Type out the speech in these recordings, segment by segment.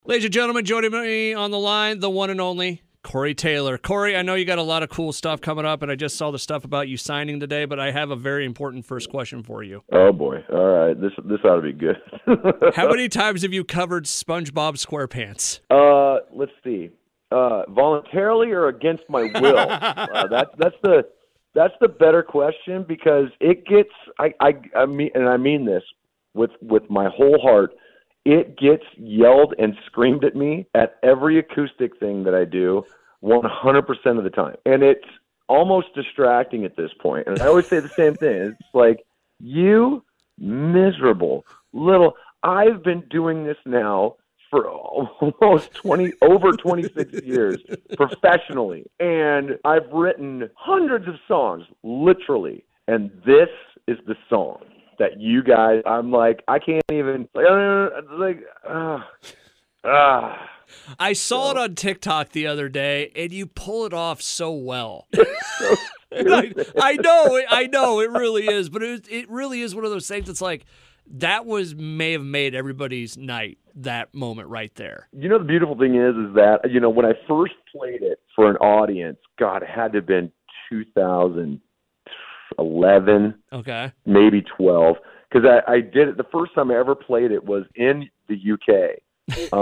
Ladies and gentlemen, joining me on the line, the one and only Corey Taylor. Corey, I know you got a lot of cool stuff coming up, and I just saw the stuff about you signing today, but I have a very important first question for you. Oh boy! All right, this ought to be good. How many times have you covered SpongeBob SquarePants? Let's see. Voluntarily or against my will? That's the better question, because it gets. I mean this with my whole heart. It gets yelled and screamed at me at every acoustic thing that I do 100% of the time. And it's almost distracting at this point. And I always say the same thing. It's like, you miserable little... I've been doing this now for almost over 26 years professionally. And I've written hundreds of songs, literally. And this is the song that you guys, I'm like, I can't even, I saw it on TikTok the other day, and you pull it off so well. I know, it really is, but it really is one of those things that's like, that may have made everybody's night, that moment right there. You know, the beautiful thing is that, when I first played it for an audience, God, it had to have been 2011, okay, maybe 12, because I did it. The first time I ever played it was in the UK at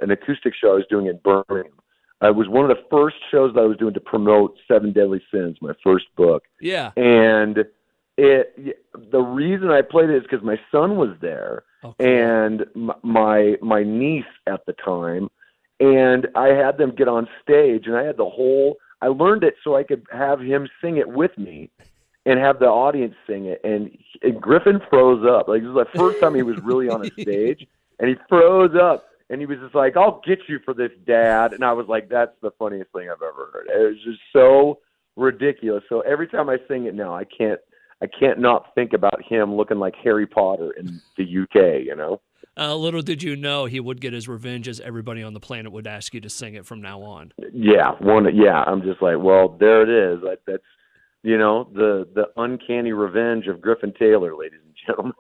an acoustic show I was doing in Birmingham. It was one of the first shows that I was doing to promote Seven Deadly Sins, my first book. Yeah, and the reason I played it is because my son was there, and my niece at the time, and I had them get on stage, and I had I learned it so I could have him sing it with me and have the audience sing it. And Griffin froze up. Like, it was the first time he was really on a stage, and he froze up, and he was just like, "I'll get you for this, Dad." And I was like, that's the funniest thing I've ever heard. It was just so ridiculous. So every time I sing it now, I can't not think about him looking like Harry Potter in the UK, Little did you know he would get his revenge, as everybody on the planet would ask you to sing it from now on. Yeah, I'm just like, well, there it is. That's the uncanny revenge of Griffin Taylor, ladies and gentlemen.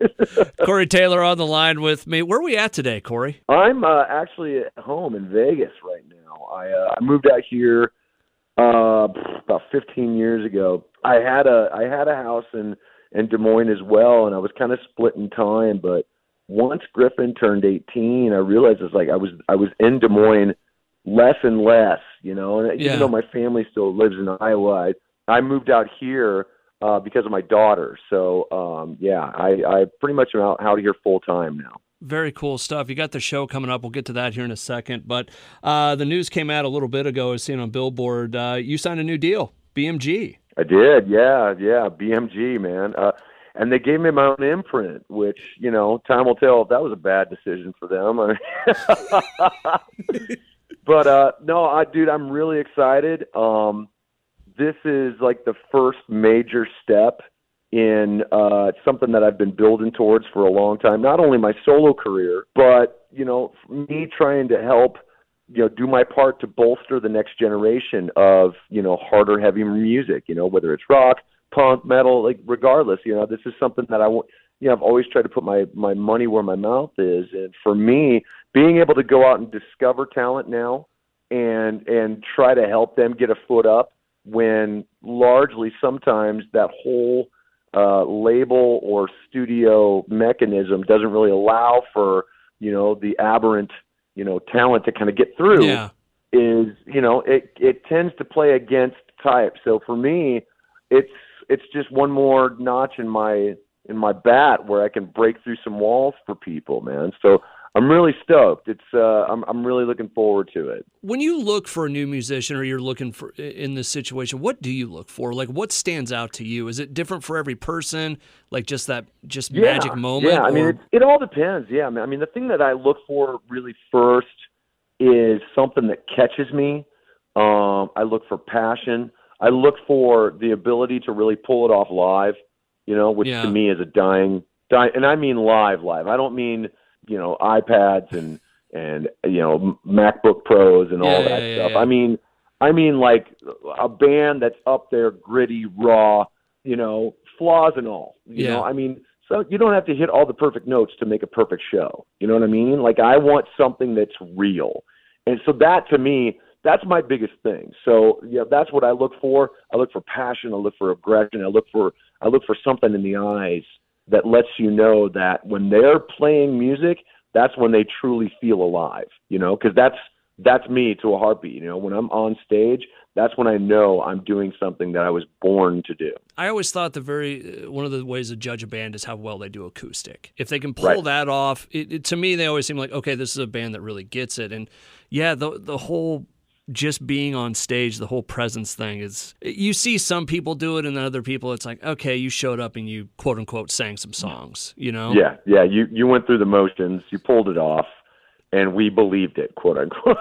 Corey Taylor on the line with me. Where are we at today, Corey? I'm actually at home in Vegas right now. I moved out here about 15 years ago. I had a house in Des Moines as well, and I was kind of splitting time, but once Griffin turned 18, I realized it's like I was in Des Moines less and less, and even though my family still lives in Iowa, I moved out here because of my daughter. So, I pretty much am out here full time now. Very cool stuff. You got the show coming up. We'll get to that here in a second. But the news came out a little bit ago. I was seeing on Billboard. You signed a new deal, BMG. I did, yeah, BMG, man. And they gave me my own imprint, which, time will tell if that was a bad decision for them. But, no, dude, I'm really excited. This is like the first major step in something that I've been building towards for a long time. Not only my solo career, but, me trying to help, do my part to bolster the next generation of, harder, heavy music, whether it's rock, punk, metal, like regardless, this is something that I've always tried to put my money where my mouth is. And for me, being able to go out and discover talent now and try to help them get a foot up, when largely sometimes that whole label or studio mechanism doesn't really allow for, the aberrant, talent to kind of get through, is, it tends to play against type. So for me, it's just one more notch in my bat where I can break through some walls for people, man. So I'm really stoked. I'm really looking forward to it. When you look for a new musician, or you're looking for in this situation, what do you look for? Like, what stands out to you? Is it different for every person? Like just magic moment? Yeah, I mean, it all depends. Yeah, I mean, the thing that I look for really first is something that catches me. I look for passion. I look for the ability to really pull it off live, which to me is a dying, and I mean live. I don't mean, iPads and MacBook Pros and all that stuff. Yeah. I mean like a band that's up there, gritty, raw, flaws and all. I mean, So you don't have to hit all the perfect notes to make a perfect show. You know what I mean? Like, I want something that's real. And so that, to me, that's my biggest thing. So, yeah, that's what I look for. I look for passion. I look for aggression. I look for something in the eyes that lets you know that when they're playing music, that's when they truly feel alive, you know, because that's me to a heartbeat. You know, when I'm on stage, that's when I know I'm doing something that I was born to do. I always thought one of the ways to judge a band is how well they do acoustic. If they can pull that off, to me, they always seem like, okay, this is a band that really gets it. And yeah, the whole just being on stage, the whole presence thing is, you see some people do it and then other people, it's like, okay, you showed up and you quote unquote sang some songs, you know? Yeah. You went through the motions, you pulled it off, and we believed it, quote unquote.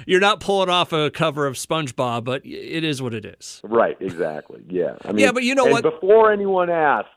You're not pulling off a cover of SpongeBob, but it is what it is. Right, exactly. Yeah. I mean, but you know what? Before anyone asks,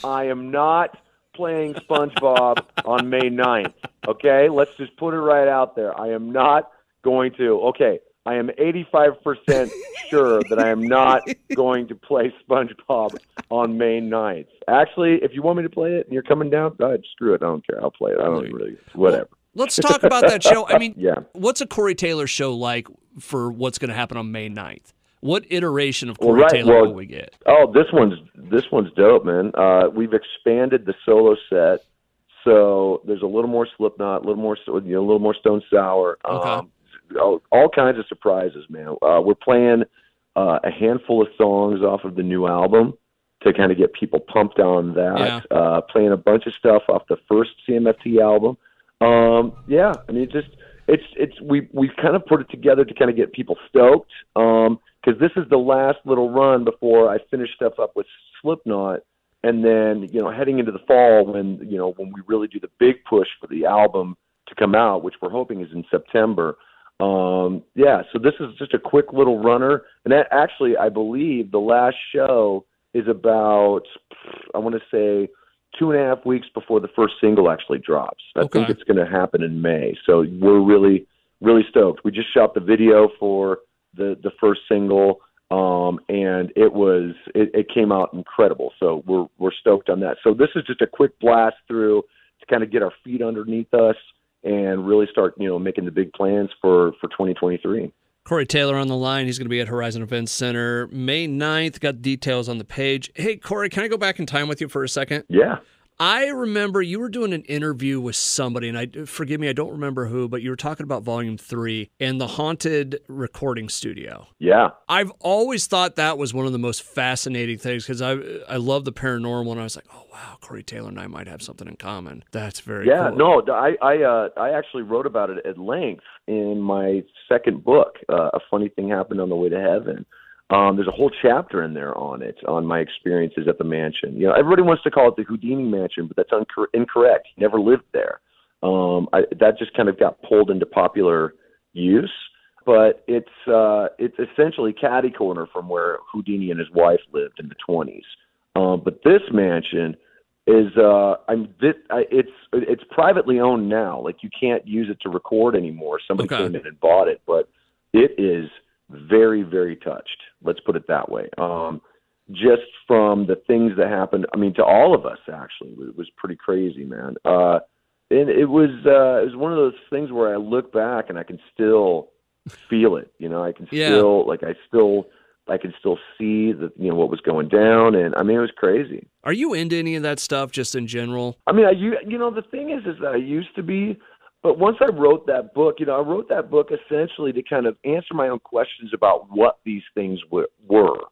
I am not playing SpongeBob on May 9th. Okay? Let's just put it right out there. I am not going to. Okay, I am 85% sure that I am not going to play SpongeBob on May 9th. Actually, if you want me to play it and you're coming down, go ahead, screw it. I don't care. I'll play it. I don't really, whatever. Well, let's talk about that show. I mean, what's a Corey Taylor show like for what's going to happen on May 9th? What iteration of Corey Taylor will we get? Oh, this one's dope, man. We've expanded the solo set, so there's a little more Slipknot, a little more Stone Sour. Okay. All kinds of surprises, man. We're playing a handful of songs off of the new album to kind of get people pumped on that. Yeah. Playing a bunch of stuff off the first CMFT album. I mean, we've kind of put it together to kind of get people stoked. Because this is the last little run before I finish stuff up with Slipknot, and then heading into the fall when we really do the big push for the album to come out, which we're hoping is in September. So this is just a quick little runner, and that actually, I believe the last show is about, I want to say, 2.5 weeks before the first single actually drops. I think it's going to happen in May. So we're really, really stoked. We just shot the video for the first single, and it came out incredible. So we're stoked on that. So this is just a quick blast through to kind of get our feet underneath us and really start, making the big plans for 2023. Corey Taylor on the line. He's going to be at Horizon Events Center May 9th. Got details on the page. Hey, Corey, can I go back in time with you for a second? Yeah. I remember you were doing an interview with somebody, and forgive me, I don't remember who, but you were talking about Volume 3 and the haunted recording studio. Yeah. I've always thought that was one of the most fascinating things because I love the paranormal, and I was like, oh, wow, Corey Taylor and I might have something in common. That's very cool. No, I actually wrote about it at length in my second book, A Funny Thing Happened on the Way to Heaven. There's a whole chapter in there on it, on my experiences at the mansion. Everybody wants to call it the Houdini Mansion, but that's incorrect. He never lived there. That just kind of got pulled into popular use, but it's essentially catty corner from where Houdini and his wife lived in the 20s. But this mansion is it's privately owned now. Like, you can't use it to record anymore. Somebody came in and bought it, but it is very, very touched. Let's put it that way. Just from the things that happened, I mean, to all of us, actually, it was pretty crazy, man. And it was one of those things where I look back and I can still feel it. I can still see what was going down, and I mean, it was crazy. Are you into any of that stuff, just in general? I mean, the thing is that I used to be. But once I wrote that book, I wrote that book essentially to kind of answer my own questions about what these things were.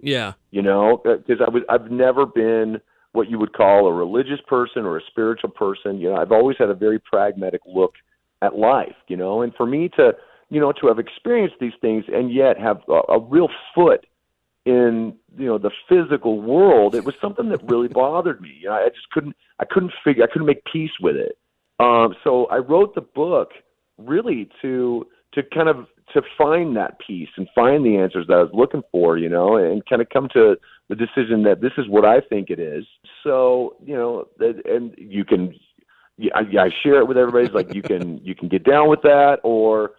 Yeah. Because I've never been what you would call a religious person or a spiritual person. I've always had a very pragmatic look at life, and for me to have experienced these things and yet have a real foot in, the physical world, it was something that really bothered me. I couldn't make peace with it. So I wrote the book really to find that peace and find the answers that I was looking for, and kind of come to the decision that this is what I think it is. So, and I share it with everybody. It's like, you can get down with that or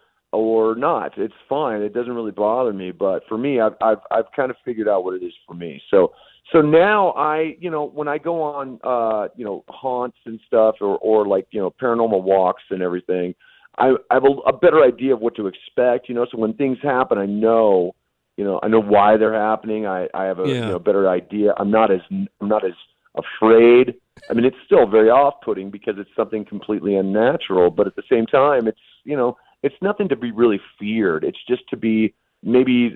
not. It's fine. It doesn't really bother me. But for me, I've kind of figured out what it is for me. So So now when I go on, haunts and stuff or like, paranormal walks and everything, I have a better idea of what to expect, so when things happen, I know why they're happening. I have a better idea. I'm not as afraid. I mean, it's still very off-putting because it's something completely unnatural, but at the same time, it's nothing to be really feared. It's just to be maybe,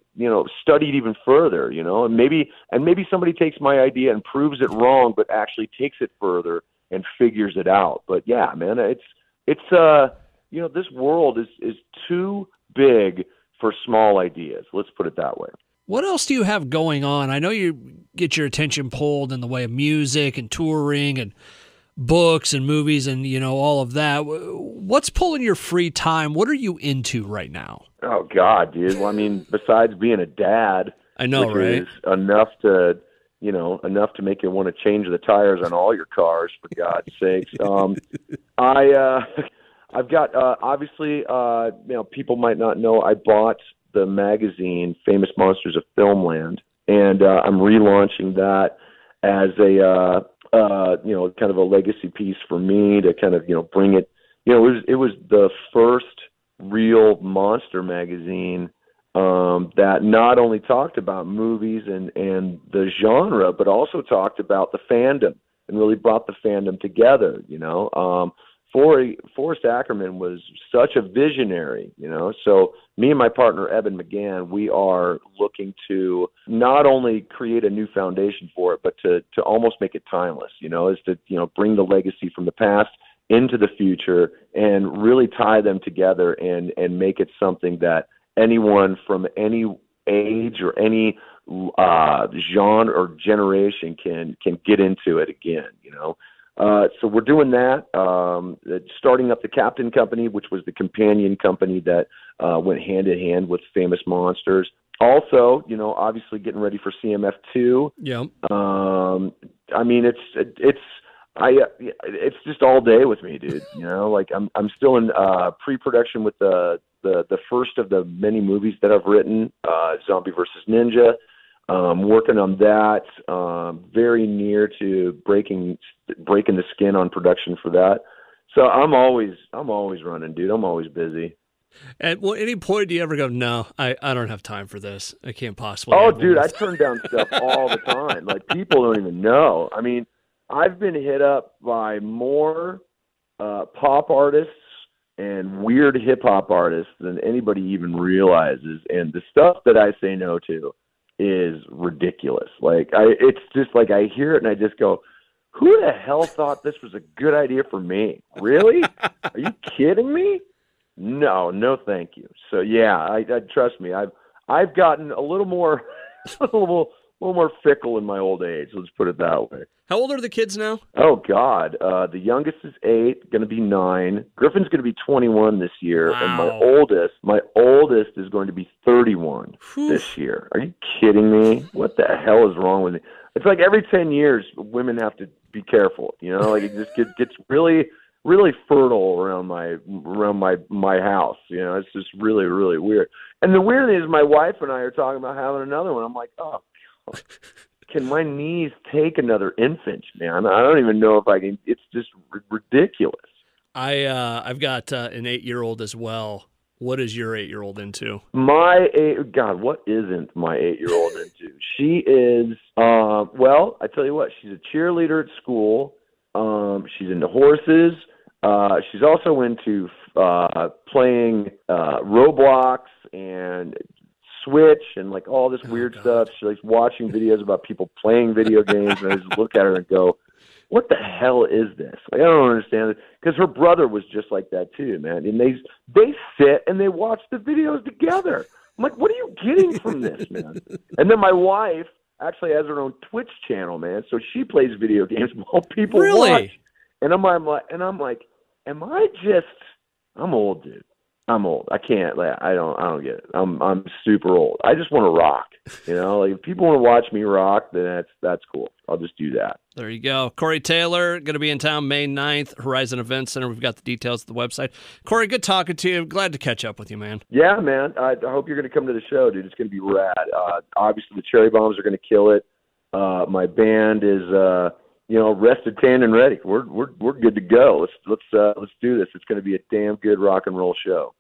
studied even further, and maybe somebody takes my idea and proves it wrong, but actually takes it further and figures it out. But yeah, man, it's this world is too big for small ideas. Let's put it that way. What else do you have going on? I know you get your attention pulled in the way of music and touring and books and movies and, all of that. What's pulling your free time? What are you into right now? Oh, God, dude. Well, I mean, besides being a dad, I know, which right? is enough to make you want to change the tires on all your cars, for God's sakes. I've got, obviously, people might not know, I bought the magazine Famous Monsters of Filmland, and I'm relaunching that as a kind of a legacy piece for me to kind of bring it. It was the first real monster magazine that not only talked about movies and the genre, but also talked about the fandom and really brought the fandom together. Forrest Ackerman was such a visionary, so me and my partner, Eben McGann, we are looking to not only create a new foundation for it, but to almost make it timeless, is to, bring the legacy from the past into the future and really tie them together and make it something that anyone from any age or any genre or generation can get into it again, So we're doing that, starting up the Captain Company, which was the companion company that went hand in hand with Famous Monsters. Also, obviously getting ready for CMF2. Yeah. I mean, it's just all day with me, dude. Like I'm still in pre-production with the first of the many movies that I've written, Zombie versus Ninja. Working on that, very near to breaking the skin on production for that. So I'm always running, dude. I'm always busy. At any point do you ever go, no, I don't have time for this. I can't possibly. Oh, dude, I turn down stuff all the time. Like, people don't even know. I mean, I've been hit up by more pop artists and weird hip hop artists than anybody even realizes. And the stuff that I say no to is ridiculous. Like, it's just like I hear it and I just go, who the hell thought this was a good idea for me? Really? Are you kidding me? No, thank you. So yeah, I trust me. I've gotten a little more, a little more fickle in my old age. Let's put it that way. How old are the kids now? Oh God, the youngest is 8, going to be 9. Griffin's going to be 21 this year, wow. And my oldest is going to be 31 this year. Are you kidding me? What the hell is wrong with me? It's like every 10 years, women have to be careful. Like it just gets really, really fertile around my house. It's just really, really weird. And the weird thing is, my wife and I are talking about having another one. I'm like, oh, can my knees take another infant, man? I don't even know if I can. It's just ridiculous. I've got an 8-year-old as well. What is your 8-year-old into? God, what isn't my 8-year-old into? She is, well, I tell you what, she's a cheerleader at school. She's into horses. She's also into playing Roblox and Switch and like all this weird stuff. She likes watching videos about people playing video games, and I just look at her and go, what the hell is this? Like, I don't understand it, because her brother was just like that too, man. And they sit and they watch the videos together. I'm like, what are you getting from this, man? And then my wife actually has her own Twitch channel, man. So she plays video games while people watch. And I'm like, I'm old, dude. I'm old. I can't. Like, I don't get it. I'm super old. I just want to rock. Like, if people want to watch me rock, then that's cool. I'll just do that. There you go. Corey Taylor, going to be in town May 9th, Horizon Event Center. We've got the details at the website. Corey, good talking to you. Glad to catch up with you, man. Yeah, man. I hope you're going to come to the show, dude. It's going to be rad. Obviously, the Cherry Bombs are going to kill it. My band is, rested, tanned, and ready. We're good to go. Let's do this. It's going to be a damn good rock and roll show.